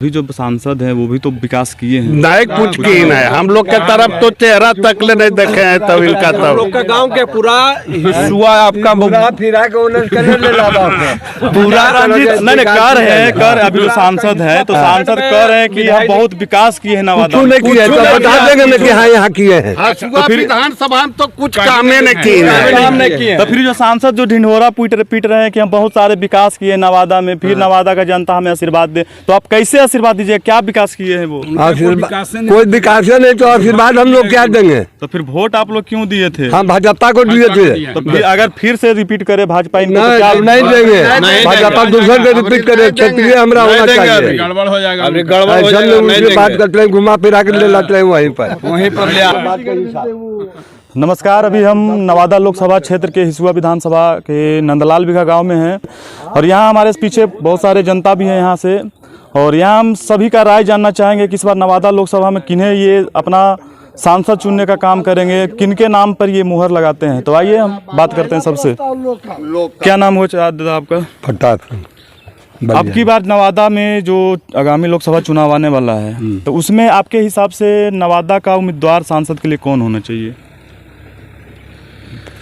अभी जो सांसद है वो भी तो विकास किए हैं। नहीं कुछ की नहीं, हम लोग के तरफ तो चेहरा तक ले नहीं देखे हैं। तब इनका तब लोग का गांव के पूरा हिस्सा आपका फिरा के उन्हें पूरा रंजीत नहीं कर है कर अभी जो सांसद है तो सांसद कह रहे हैं कि हम बहुत विकास किए हैं नवादा में। किया तो बता देंगे कि हाँ यहाँ किए हैं। तो फिर विधानसभा में तो कुछ कामें नहीं किए। तो फिर जो सांसद जो ढिंढोरा पीट रहे हैं कि हम बहुत सारे विकास किए नवादा में, फिर नवादा का जनता हमें आशीर्वाद दे, तो आप कैसे आशीर्वाद दीजिए? क्या विकास किए हैं वो? कोई विकास नहीं तो आशीर्वाद हम लोग क्या देंगे? तो फिर वोट आप लोग क्यों दिए थे? हम भाजपा को दिए थे। तो फिर अगर फिर से रिपीट करे भाजपा इनको तो नहीं नहीं देंगे, भाजपा दूसरे को रिपीट करे। क्षेत्रीय हमरा होना चाहिए। गड़बड़ हो जाएगा। बात करते हैं, घुमा फिरा के ले लाते हैं वहीं पर नमस्कार, अभी हम नवादा लोकसभा क्षेत्र के हिसुआ विधानसभा के नंदलाल बिघा गांव में हैं और यहाँ हमारे पीछे बहुत सारे जनता भी हैं यहाँ से, और यहाँ हम सभी का राय जानना चाहेंगे कि इस बार नवादा लोकसभा में किन्हें ये अपना सांसद चुनने का काम करेंगे, किनके नाम पर ये मुहर लगाते हैं। तो आइए हम बात करते हैं सबसे। क्या नाम हो दादा आपका? फटाक। अब की बार नवादा में जो आगामी लोकसभा चुनाव आने वाला है तो उसमें आपके हिसाब से नवादा का उम्मीदवार सांसद के लिए कौन होना चाहिए?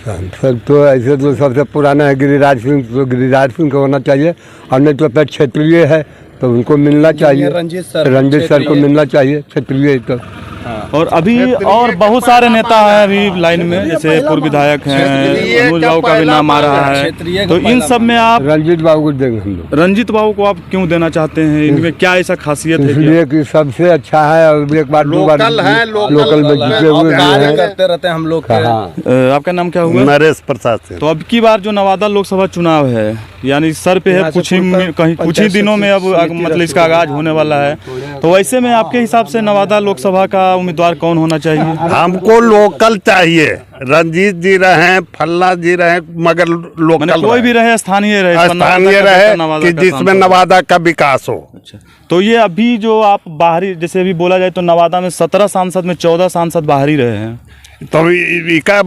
सांसद तो ऐसे तो सबसे पुराना है गिरिराज सिंह, तो गिरिराज सिंह को होना चाहिए। और नहीं तो फिर क्षेत्रीय है तो उनको मिलना चाहिए, रंजीत सर को मिलना चाहिए क्षेत्रीय। तो और अभी और बहुत सारे नेता हैं अभी लाइन में, जैसे पूर्व विधायक हैं, मनोज बाबू का भी नाम आ रहा है। तो इन सब में आप रंजीत बाबू को देंगे हम लोग। रंजीत बाबू को आप क्यों देना चाहते हैं? इनमें क्या ऐसा खासियत है? इसलिए कि सबसे अच्छा है और एक बार लोकल है, लोकल में जीते हुए हैं। करते रहते हैं हम लोग। आपका नाम क्या हुआ? नरेश प्रसाद सिंह। तो अब की बार जो नवादा लोकसभा चुनाव है यानी सर पे है, कुछ ही दिनों में अब मतलब इसका आगाज होने वाला है, तो वैसे में आपके हिसाब से नवादा लोकसभा का उम्मीदवार कौन होना चाहिए? हमको लोकल चाहिए। रंजीत जी रहे, फल्ला जी रहे, मगर लोकल कोई भी रहे, स्थानीय रहे कि जिसमें नवादा का विकास हो। अच्छा, तो ये अभी जो आप बाहरी, जैसे अभी बोला जाए तो नवादा में 17 सांसद में 14 सांसद बाहरी रहे हैं, तो इनका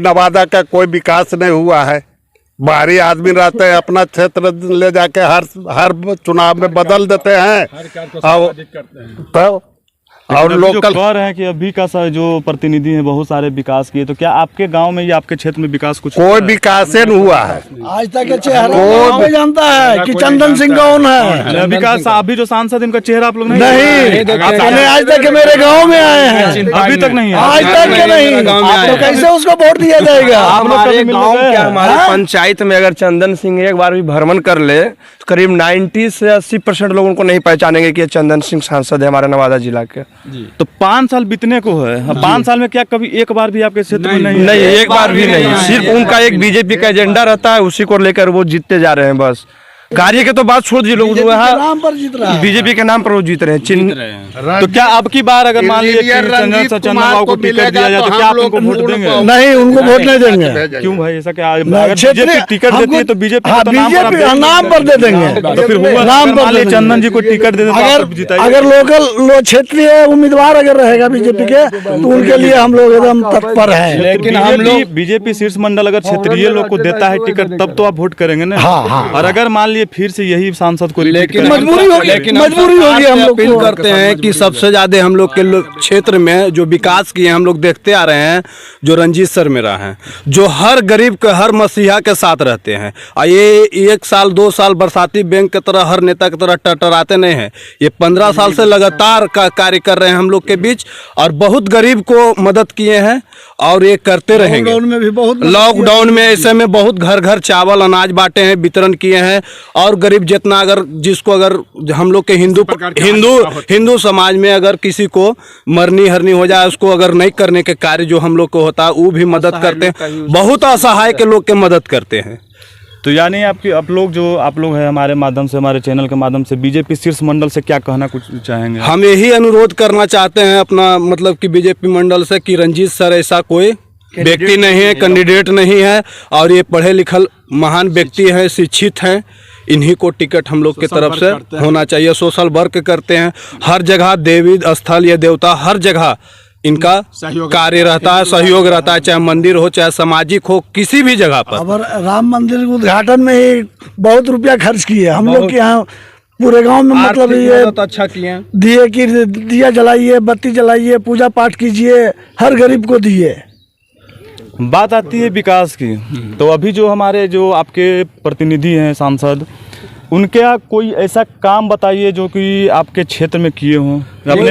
नवादा का कोई विकास नहीं हुआ है। बाहरी आदमी रहते हैं, अपना क्षेत्र ले जाके हर चुनाव में बदल देते हैं। और लोकल कह रहे हैं कि अभी का जो प्रतिनिधि है बहुत सारे विकास किए, तो क्या आपके गांव में या आपके क्षेत्र में विकास कुछ कोई विकास नहीं हुआ है आज तक? के चेहरा जानता है कि चंदन सिंह कौन है? विकास अभी जो सांसद इनका चेहरा आप लोग नहीं आज तक मेरे गाँव में आए हैं, अभी तक नहीं है, आज तक के नहीं। तो कैसे उसको वोट दिया जाएगा? हमारे गांव के हमारे पंचायत में अगर चंदन सिंह एक बार भी भ्रमण कर ले, करीब 90 से 80% लोगों को नहीं पहचानेंगे कि चंदन सिंह सांसद है हमारे नवादा जिला के। तो 5 साल बीतने को है, 5 साल में क्या कभी एक बार भी आपके क्षेत्र में नहीं, एक बार भी नहीं। सिर्फ उनका एक बीजेपी का एजेंडा रहता है, उसी को लेकर वो जीतते जा रहे हैं। बस कार्य के तो बात छोड़ दीजिए, लोग बीजेपी के नाम पर वो जीत रहे हैं। तो क्या अब की बार अगर मान लीजिए चंदन बाबू को टिकट दिया जाए तो क्या आप उनको वोट देंगे? नहीं, उनको वोट नहीं देंगे। क्यों भाई ऐसा? क्या बीजेपी टिकट देती है तो बीजेपी नाम पर दे देंगे। तो फिर नाम पर चंदन जी को टिकट दे देते, अगर लोकल क्षेत्रीय उम्मीदवार अगर रहेगा बीजेपी के तो उनके लिए हम लोग एकदम तत्पर हैं। लेकिन हम लोग बीजेपी शीर्ष मंडल अगर क्षेत्रीय लोग को देता है टिकट तब तो आप वोट करेंगे ना। और अगर मान फिर से यही सांसद को मजबूरी होगी। हम लोग अपील करते हैं कि सबसे ज्यादा हम लोग के क्षेत्र में जो विकास किए हम लोग देखते आ रहे हैं, जो रंजीत सर मेरा हैं, जो हर गरीब के हर मसीहा के साथ रहते हैं। और ये 1 साल 2 साल बरसाती बैंक की तरह हर नेता की तरह टटराते नहीं हैं। ये 15 साल से लगातार का कार्य कर रहे हैं हम लोग के बीच, और बहुत गरीब को मदद किए हैं और ये करते रहेंगे। लॉकडाउन में ऐसे में बहुत घर घर चावल अनाज बांटे हैं, वितरण किए हैं। और गरीब जितना अगर जिसको अगर हम लोग के हिंदू समाज में अगर किसी को मरनी हरनी हो जाए, उसको अगर नहीं करने के कार्य जो हम लोग को होता है वो भी मदद करते हैं। बहुत असहाय के लोग के मदद करते हैं। तो यानी आप लोग हैं हमारे माध्यम से, हमारे चैनल के माध्यम से बीजेपी शीर्ष मंडल से क्या कहना कुछ चाहेंगे? हम यही अनुरोध करना चाहते हैं अपना मतलब कि बीजेपी मंडल से कि रंजीत सर ऐसा कोई व्यक्ति नहीं है, कैंडिडेट नहीं है, और ये पढ़े लिखल महान व्यक्ति है, शिक्षित हैं। इन्हीं को टिकट हम लोग की तरफ से होना चाहिए। सोशल वर्क करते हैं हर जगह, देवी स्थल या देवता हर जगह इनका कार्य रहता है, सहयोग रहता है, चाहे मंदिर हो चाहे सामाजिक हो, किसी भी जगह पर। अब राम मंदिर के उद्घाटन में ही बहुत रुपया खर्च किए हम लोग के यहाँ। पूरे गांव में मतलब ये तो अच्छा किए हैं। दिए कि दिया जलाइए, बत्ती जलाइए, पूजा पाठ कीजिए, हर गरीब को दिए। बात आती है विकास की, तो अभी जो हमारे जो आपके प्रतिनिधि हैं सांसद, उनके यहाँ कोई ऐसा काम बताइए जो कि आपके क्षेत्र में किए हों। अपने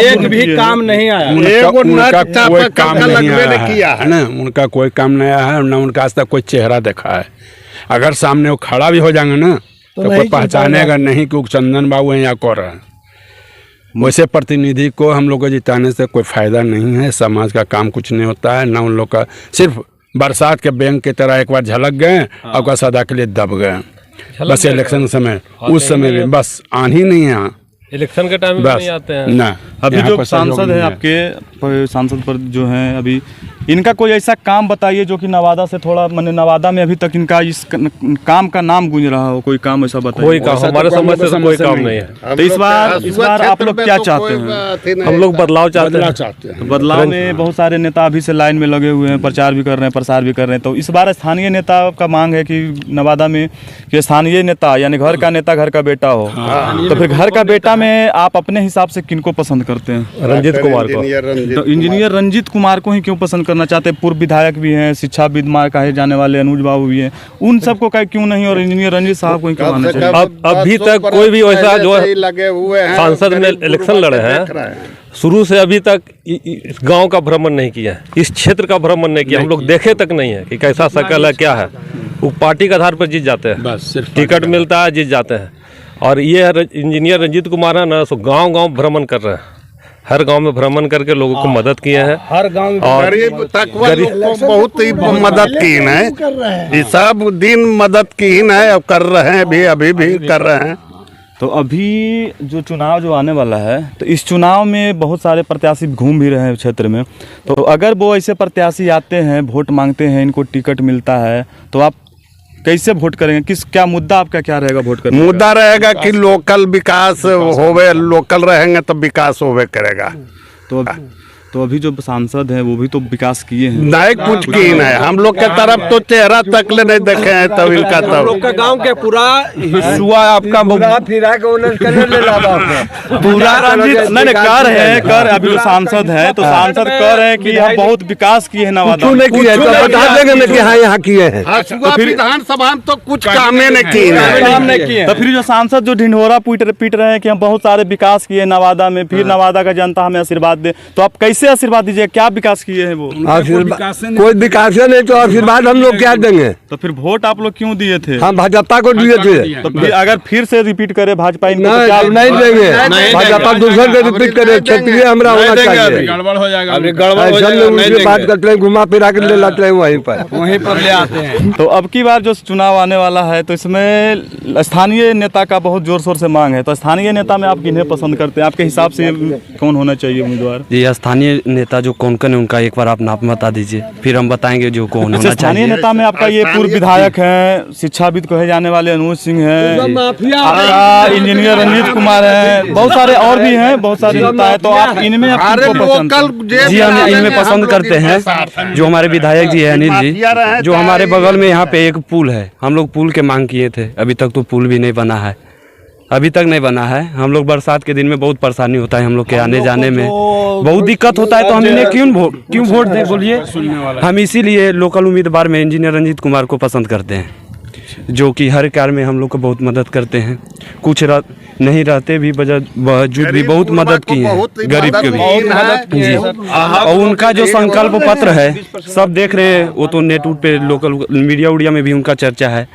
एक भी काम नहीं आया। उनका कोई काम नहीं आया किया है ना, उनका कोई काम नहीं आया है, ना उनका आज तक कोई चेहरा देखा है। अगर सामने वो खड़ा भी हो जाएंगे ना तो कोई पहचानेगा नहीं कि चंदन बाबू यहाँ कर रहे हैं। वैसे प्रतिनिधि को हम लोग को जिताने से कोई फायदा नहीं है, समाज का काम कुछ नहीं होता है ना। उन लोग का सिर्फ बरसात के बैंक की तरह एक बार झलक गए और सदा के लिए दब गए। बस इलेक्शन समय, उस समय भी बस आनी नहीं है, इलेक्शन के टाइम में नहीं आते हैं ना। अभी जो सांसद है आपके सांसद पर जो हैं अभी, इनका कोई ऐसा काम बताइए जो कि नवादा से थोड़ा, मैंने नवादा में अभी तक इनका इस काम का नाम गूंज रहा हो। कोई काम ऐसा बताइए। कोई काम हमारे समझ से कोई काम नहीं है। तो इस बार आप लोग क्या चाहते हैं? हम लोग बदलाव चाहते हैं। तो बदलाव में बहुत सारे नेता अभी से लाइन में लगे हुए हैं, प्रचार भी कर रहे हैं, प्रसार भी कर रहे हैं। तो इस बार स्थानीय नेता का मांग है कि नवादा में कि स्थानीय नेता यानी घर का नेता घर का बेटा हो। तो फिर घर का बेटा में आप अपने हिसाब से किनको पसंद करते हैं? रंजीत कुमार को। तो इंजीनियर रंजीत कुमार को ही क्यों पसंद करना चाहते हैं? पूर्व विधायक भी हैं, शिक्षाविद मार कहे जाने वाले अनुज बाबू भी हैं, उन सबको क्यों नहीं, और इंजीनियर रंजीत साहब को ही क्यों आना चाहिए? अभी तक कोई भी वैसा जो लगे हुए हैं सांसद में इलेक्शन लड़े हैं, शुरू से अभी तक इस गांव का भ्रमण नहीं किया, इस क्षेत्र का भ्रमण नहीं किया। हम लोग देखे तक नहीं है कि कैसा शकल है, क्या है। वो पार्टी के आधार पर जीत जाते हैं, बस सिर्फ टिकट मिलता है, जीत जाते हैं। और ये इंजीनियर रंजीत कुमार है ना, सो गांव भ्रमण कर रहे हैं, हर गांव में भ्रमण करके लोगों को मदद किए हैं। हर गांव में और गरीब तक को बहुत ही मदद की है, ये सब दिन मदद की है, अब कर रहे हैं भी, अभी भी कर रहे हैं। तो अभी जो चुनाव जो आने वाला है, तो इस चुनाव में बहुत सारे प्रत्याशी घूम भी रहे हैं क्षेत्र में। तो अगर वो ऐसे प्रत्याशी आते हैं, वोट मांगते हैं, इनको टिकट मिलता है, तो आप कैसे वोट करेंगे? क्या मुद्दा आपका क्या रहेगा वोट करने का? मुद्दा रहेगा कि लोकल विकास होवे, लोकल रहेंगे तो विकास होवे करेगा। तो अभी जो सांसद हैं वो भी तो विकास किए हैं, नहीं कुछ की नहीं, हम लोग के तरफ तो चेहरा तक ले नहीं देखे हैं। तब इनका हम लोग का गांव के पूरा हिस्सा आपका फिरा के उन्हें करने ले लादा पूरा नहीं कर रहे हैं, कर अभी जो सांसद है तो सांसद कह रहे हैं कि हम बहुत विकास किए हैं नवादा में। नहीं किया तो बता देंगे ना कि हाँ यहाँ किए हैं। फिर विधानसभा में तो कुछ काम नहीं किए। तो फिर जो सांसद जो ढिंढोरा पीट रहे हैं कि हम बहुत सारे विकास किए नवादा में, फिर नवादा का जनता हमें आशीर्वाद दे, तो आप कैसे आशीर्वाद दीजिए? क्या विकास किए हैं वो? कोई विकास नहीं तो आशीर्वाद हम लोग क्या देंगे? तो फिर वोट आप लोग क्यों दिए थे? हम भाजपा को दिए थे। तो फिर अगर फिर से रिपीट करे भाजपा इनको, तो नहीं, क्या नहीं देंगे। भाजपा दूसरे को रिपीट करे, क्षेत्रीय हमरा होना चाहिए। गड़बड़ हो जाएगा। ऐसा लोग उनसे बात करते हैं, घुमा फिरा के ले लाते हैं वहीं पर ले आते हैं। तो अब की बार जो चुनाव आने वाला है, तो इसमें स्थानीय नेता का बहुत जोर शोर से मांग है। तो स्थानीय नेता में आप किन्हें पसंद करते हैं? आपके हिसाब से कौन होना चाहिए उम्मीदवार? ये स्थानीय नेता जो कौन कौन है उनका एक बार आप नाम बता दीजिए, फिर हम बताएंगे जो कौन होना चाहिए। स्थानीय नेता में आपका ये पूर्व विधायक हैं, शिक्षाविद कहे जाने वाले अनुज सिंह हैं, आपका इंजीनियर रंजीत कुमार हैं, बहुत सारे और भी हैं, बहुत सारे नेता है। तो आप इनमें किनको पसंद? जी हम इनमें पसंद करते हैं जो हमारे विधायक जी है अनिल जी, जो हमारे बगल में यहाँ पे एक पुल है, हम लोग पुल के मांग किए थे, अभी तक तो पुल भी नहीं बना है, अभी तक नहीं बना है। हम लोग बरसात के दिन में बहुत परेशानी होता है, हम लोग के आने जाने में बहुत दिक्कत होता है। तो हम इन्हें क्यों वोट दें बोलिए? हम इसीलिए लोकल उम्मीदवार में इंजीनियर रंजीत कुमार को पसंद करते हैं, जो कि हर कार्य में हम लोग को बहुत मदद करते हैं। कुछ नहीं रहते भी बावजूद भी बहुत मदद की है गरीब के भी जी। और उनका जो संकल्प पत्र है सब देख रहे हैं, वो तो नेट पे लोकल मीडिया उड़िया में भी उनका चर्चा है,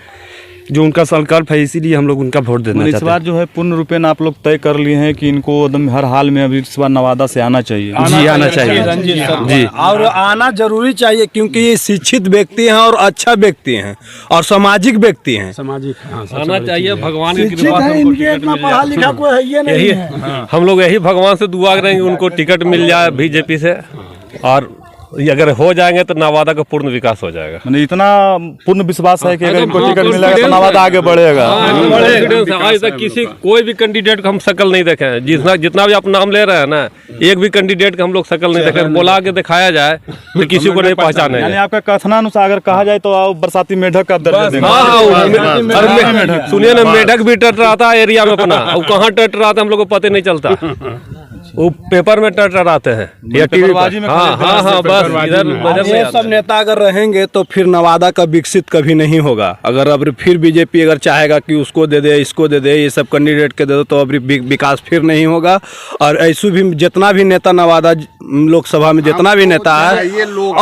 जो उनका संकल्प है, इसीलिए हम लोग उनका वोट देना चाहते हैं। इस बार जो है पूर्ण रूपेण आप लोग तय कर लिए हैं कि इनको एकदम हर हाल में अभी इस बार नवादा से आना चाहिए। जी आना चाहिए जी, और आना जरूरी चाहिए, क्योंकि ये शिक्षित व्यक्ति हैं और अच्छा व्यक्ति हैं और सामाजिक व्यक्ति हैं। आना चाहिए, भगवान की कृपा से उनको टिकट मिल पढ़ा लिखा कोई है ये नहीं है। जाए। हम लोग यही भगवान से दुआ करेंगे उनको टिकट मिल जाए बीजेपी से, और ये अगर हो जाएंगे तो नवादा का पूर्ण विकास हो जाएगा। मैंने इतना पूर्ण विश्वास है कि अगर इनको टिकट मिलेगा तो नवादा आगे बढ़ेगा। आज तक किसी कोई भी कैंडिडेट को हम शकल नहीं देखे हैं, जितना भी आप नाम ले रहे हैं ना, एक भी कैंडिडेट का हम लोग शकल नहीं देखे। बोला के दिखाया जाए तो किसी को नहीं पहचाने। यानी आपका कथनानुसार अगर कहा जाए तो आप बरसाती मेढक का दर्जा देंगे। हाँ, सुनिए ना, मेढक भी टट रहा था एरिया में अपना, अब कहाँ टट रहा था हम लोग को पता नहीं चलता। वो पेपर में टट रहते हैं या टीवी पर। हाँ, बस इधर ये सब नेता अगर रहेंगे तो फिर नवादा का विकसित कभी नहीं होगा। अगर अब फिर बीजेपी अगर चाहेगा कि उसको दे दे, इसको दे दे, ये सब कैंडिडेट के दे दो, तो अब विकास फिर नहीं होगा। और ऐसे भी जितना भी नेता नवादा लोकसभा में जितना भी नेता है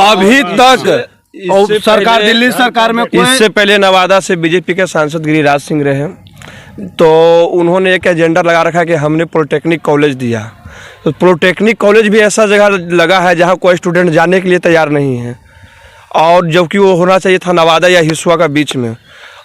अभी तक सरकार, दिल्ली सरकार में इससे पहले नवादा से बीजेपी के सांसद गिरिराज सिंह रहे, तो उन्होंने एक एजेंडा लगा रखा कि हमने पॉलिटेक्निक कॉलेज दिया। तो पॉलिटेक्निक कॉलेज भी ऐसा जगह लगा है जहाँ कोई स्टूडेंट जाने के लिए तैयार नहीं है, और जबकि वो होना चाहिए था नवादा या हिसुआ का बीच में।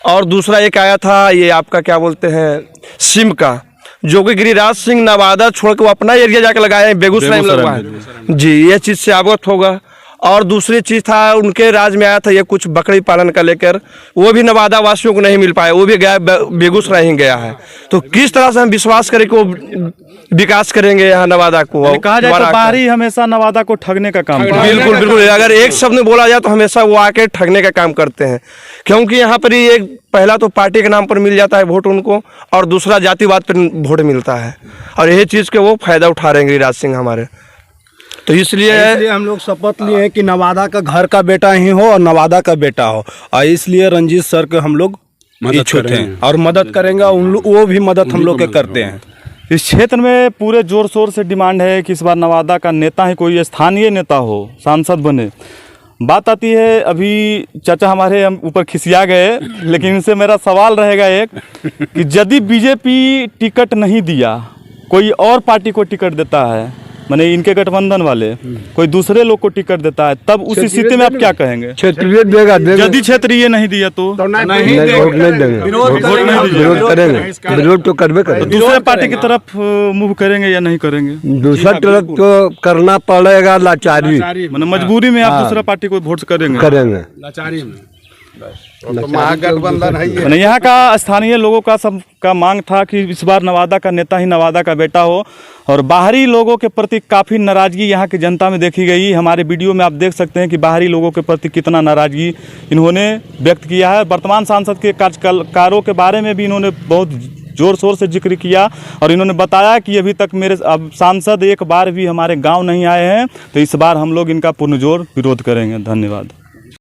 और दूसरा एक आया था, ये आपका क्या बोलते हैं, सिम का, जो कि गिरिराज सिंह नवादा छोड़ के वो अपना एरिया जाकर लगाए हैं, बेगूसराय में लगवाए जी। ये चीज़ से अवगत होगा। और दूसरी चीज़ था, उनके राज में आया था ये कुछ बकरी पालन का लेकर, वो भी नवादा वासियों को नहीं मिल पाया, वो भी गया बेगूसराय ही गया है। तो किस तरह से हम विश्वास करें कि वो विकास करेंगे यहाँ नवादा को? कहा जाए तो बाहरी हमेशा नवादा को ठगने का काम। बिल्कुल, अगर एक शब्द में बोला जाए तो हमेशा वो आके ठगने का काम करते हैं, क्योंकि यहाँ पर ही एक पहला तो पार्टी के नाम पर मिल जाता है वोट उनको, और दूसरा जातिवाद पर वोट मिलता है, और यही चीज़ के वो फायदा उठा रहे हैं गिरिराज सिंह हमारे। तो इसलिए हम लोग शपथ लिए हैं कि नवादा का घर का बेटा ही हो और नवादा का बेटा हो, और इसलिए रंजीत सर के हम लोग इच्छुक हैं और मदद करेंगे। वो भी मदद हम लोग के करते हैं। इस क्षेत्र में पूरे जोर शोर से डिमांड है कि इस बार नवादा का नेता ही कोई स्थानीय नेता हो, सांसद बने। बात आती है, अभी चाचा हमारे हम ऊपर खिसिया गए, लेकिन इनसे मेरा सवाल रहेगा एक कि यदि बीजेपी टिकट नहीं दिया, कोई और पार्टी को टिकट देता है, माने इनके गठबंधन वाले कोई दूसरे लोग को टिकट देता है, तब उस स्थिति में आप क्या कहेंगे? क्षेत्रीय देगा, यदि क्षेत्रीय नहीं दिया तो वोट नहीं देंगे, विरोध करेंगे, विरोध तो करबे करेंगे। दूसरे पार्टी की तरफ मूव करेंगे या नहीं करेंगे? दूसरा तरफ तो करना पड़ेगा, लाचारी, माने मजबूरी में आप दूसरा पार्टी को वोट करेंगे। लाचारी में तो महागठबंधन है। यहाँ का स्थानीय लोगों का सबका मांग था कि इस बार नवादा का नेता ही नवादा का बेटा हो, और बाहरी लोगों के प्रति काफ़ी नाराज़गी यहाँ की जनता में देखी गई। हमारे वीडियो में आप देख सकते हैं कि बाहरी लोगों के प्रति कितना नाराज़गी इन्होंने व्यक्त किया है। वर्तमान सांसद के कार्यकारों के बारे में भी इन्होंने बहुत जोर शोर से जिक्र किया, और इन्होंने बताया कि अभी तक मेरे अब सांसद एक बार भी हमारे गाँव नहीं आए हैं, तो इस बार हम लोग इनका पुरजोर विरोध करेंगे। धन्यवाद।